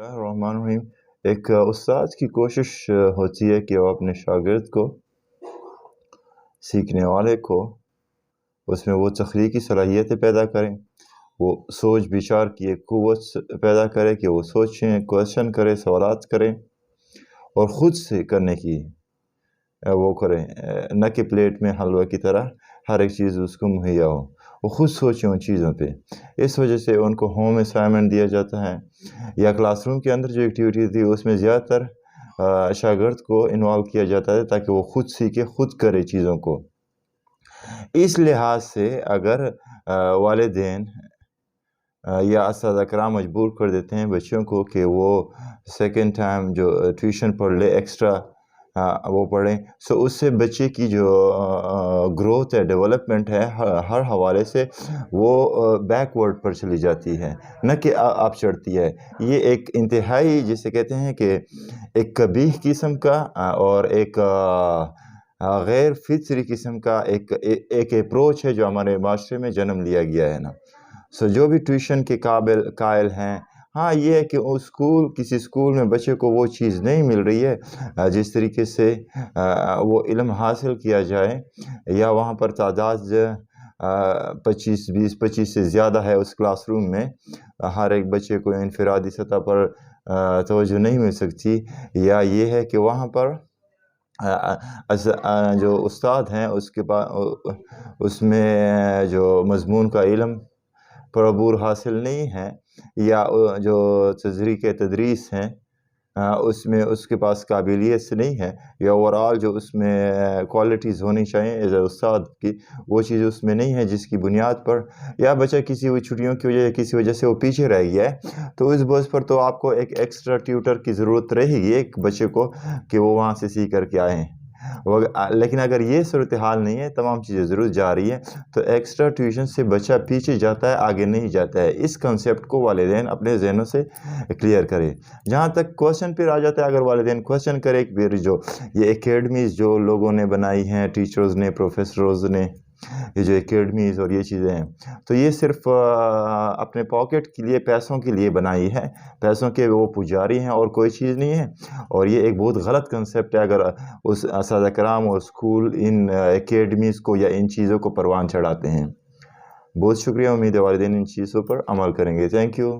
बिस्मिल्लाहिर्रहमानिर्रहीम। एक उस्ताद की कोशिश होती है कि वो अपने शागिर्द को, सीखने वाले को, उसमें वो तख्लीकी सलाहियतें पैदा करें, वो सोच विचार की एक क़ुव्वत पैदा करे कि वो सोचें, क्वेश्चन करें, सवालात करें और ख़ुद से करने की वो करें, न कि प्लेट में हलवा की तरह हर एक चीज़ उसको मुहैया हो। वो ख़ुद सोचें उन चीज़ों पे। इस वजह से उनको होम असाइनमेंट दिया जाता है या क्लासरूम के अंदर जो एक्टिविटी थी उसमें ज़्यादातर शागिर्द को इन्वॉल्व किया जाता है ताकि वो ख़ुद सीखे, ख़ुद करे चीज़ों को। इस लिहाज से अगर वालिदैन या असातिज़ा कराम मजबूर कर देते हैं बच्चों को कि वो सेकंड टाइम जो ट्यूशन पढ़ ले, एक्स्ट्रा वो पढ़ें, सो उससे बच्चे की जो ग्रोथ है, डेवलपमेंट है, हर हवाले से वो बैकवर्ड पर चली जाती है, न कि आप चढ़ती है। ये एक इंतहाई जिसे कहते हैं कि एक कबीह किस्म का और एक गैर फित्री किस्म का एक अप्रोच है जो हमारे माशरे में जन्म लिया गया है ना। सो जो भी ट्यूशन के कायल हैं, हाँ, ये है कि उस किसी स्कूल में बच्चे को वो चीज़ नहीं मिल रही है जिस तरीके से वो इल्म हासिल किया जाए, या वहाँ पर तादाद 20-25 से ज़्यादा है उस क्लासरूम में, हर एक बच्चे को इनफरादी सतह पर तवज्जो नहीं मिल सकती, या ये है कि वहाँ पर जो उस्ताद हैं उसके पास उसमें जो मज़मून का इल्म भरपूर हासिल नहीं है, या जो तज़रीक़े तदरीस हैं उसमें उसके पास काबिलियत नहीं है, या ओवरऑल जो उसमें क्वालिटीज़ होनी चाहिए एज़ अ उस्ताद की, वो चीज़ उसमें नहीं है, जिसकी बुनियाद पर या बच्चा किसी छुट्टियों की वजह किसी वजह से वो पीछे रह गया है, तो इस बोझ पर तो आपको एक एक्स्ट्रा ट्यूटर की ज़रूरत रहेगी एक बच्चे को कि वो वहाँ से सीख कर के आएँ। लेकिन अगर ये सूरत हाल नहीं है, तमाम चीज़ें ज़रूर जा रही है, तो एक्स्ट्रा ट्यूशन से बच्चा पीछे जाता है, आगे नहीं जाता है। इस कंसेप्ट को वालिदैन अपने ज़हनों से क्लियर करें। जहाँ तक क्वेश्चन पर आ जाता है, अगर वालिदैन क्वेश्चन करें फिर जो ये एकेडमीज़ जो लोगों ने बनाई हैं, टीचर्स ने, प्रोफेसरों ने, ये जो एकेडमीज़ और ये चीज़ें हैं, तो ये सिर्फ़ अपने पॉकेट के लिए, पैसों के लिए बनाई है, पैसों के वो पुजारी हैं और कोई चीज़ नहीं है। और ये एक बहुत गलत कंसेप्ट है अगर उस असातिज़ा कराम और स्कूल इन एकेडमीज़ को या इन चीज़ों को परवान चढ़ाते हैं। बहुत शुक्रिया, उम्मीद है वालिदैन इन चीज़ों पर अमल करेंगे। Thank you.